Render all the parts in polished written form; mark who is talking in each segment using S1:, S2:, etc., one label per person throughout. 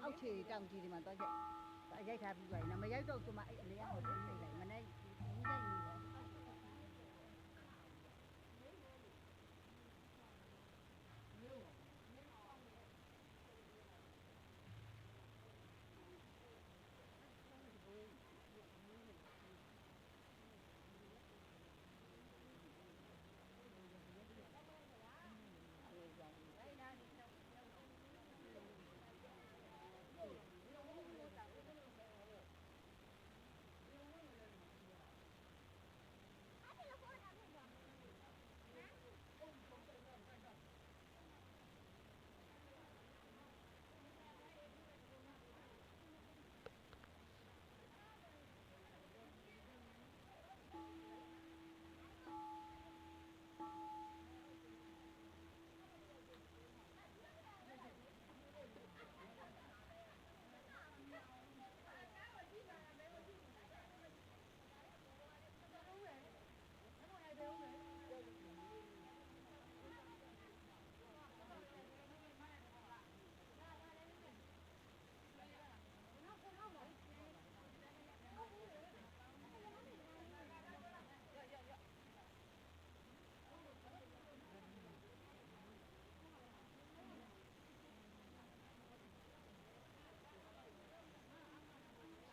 S1: အောက်ခြေတောင်ကြီးဒီမှာတော့ရိုက်ထားပြီးသွားရင်မရိုက်တော့သူမအဲ့အလေးကဟိုနေလိုက်မနေ့ကြီးလိုက်နေတယ်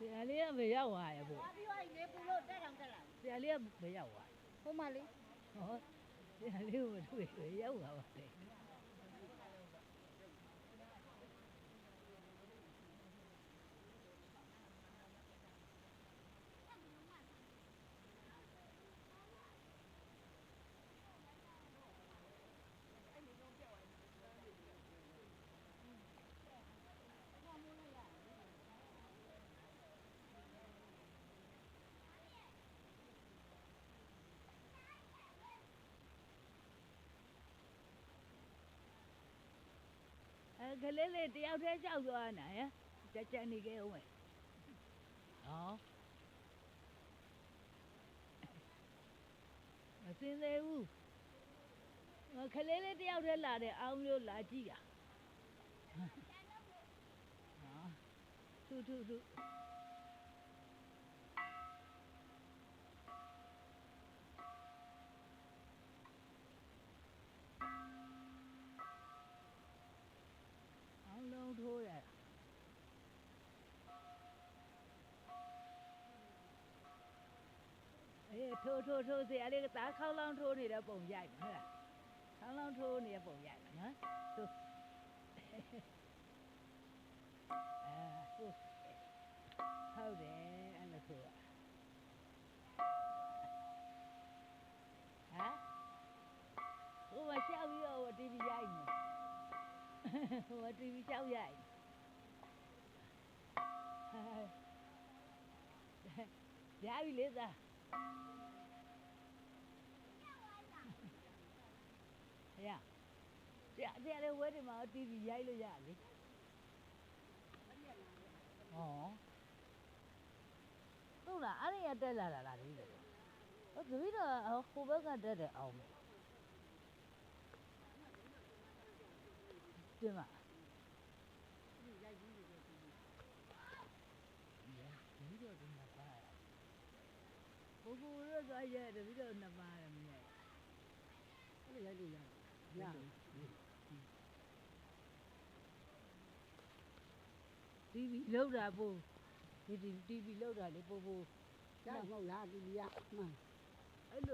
S2: ဆရာလေးကမရောက်သွားရပေါ့
S1: ပြီးသွားပြီလေပူလို့တက်တောင်တက်လာ
S2: ဆရာလေးကမရောက်သွား
S1: ဟိုမလေး
S2: ဟောဆရာလေးကိုမတွေ့ဘူးရောက်သွားပါတယ်ကလေးလေးတယောက်တည်းကြောက်သွားနာရကြနေခဲ့ဦးမယ်ဟောမစင်းသေးဘူးကလေးလေးတယောက်တည်းလာတဲ့အောင်မျိုးလာကြည့်တာဟာသူအောင်လုံးထိုးရအေးထိုးဆရာလေးကသားခေါင်းလောင်းထိုးနေတဲ့ပုံရိုက်ဟုတ်လားခေါင်းလောင်းထိုးနေတဲ့ပုံရိုက်နော်ထိုးဟုတ်တယ်အဲ့လိုထိုးဟမ်ဟိုမရှောက်ပြီးတော့တီဗီရိုက်နေဟိုတီဗီရှောက်ရိုက်ရပြီလေသားရဆရာလေးဝဲဒီမှာတီဗီရိုက်လို့ရလေဟောဟုတ်လားအဲ့ဒီတက်လာတာလားဒီလိုဟိုတပည့်တော့ဟိုဘက်ကတက်တယ်အောင်တင်ပါရိုက်ပြီးတယ်ဒီတော့ဒီမှာပါဘိုးဘိုးရသွားရဲ့တပည့်တော့နှစ်ပါးတယ်မင်းအဲ့လိုရိုက်လို့ရတယ်တီဗီလောက်တာပို့ဒီတီဗီလောက်တာလေပို့
S1: ရမဟုတ်လားဒီလီကမှန်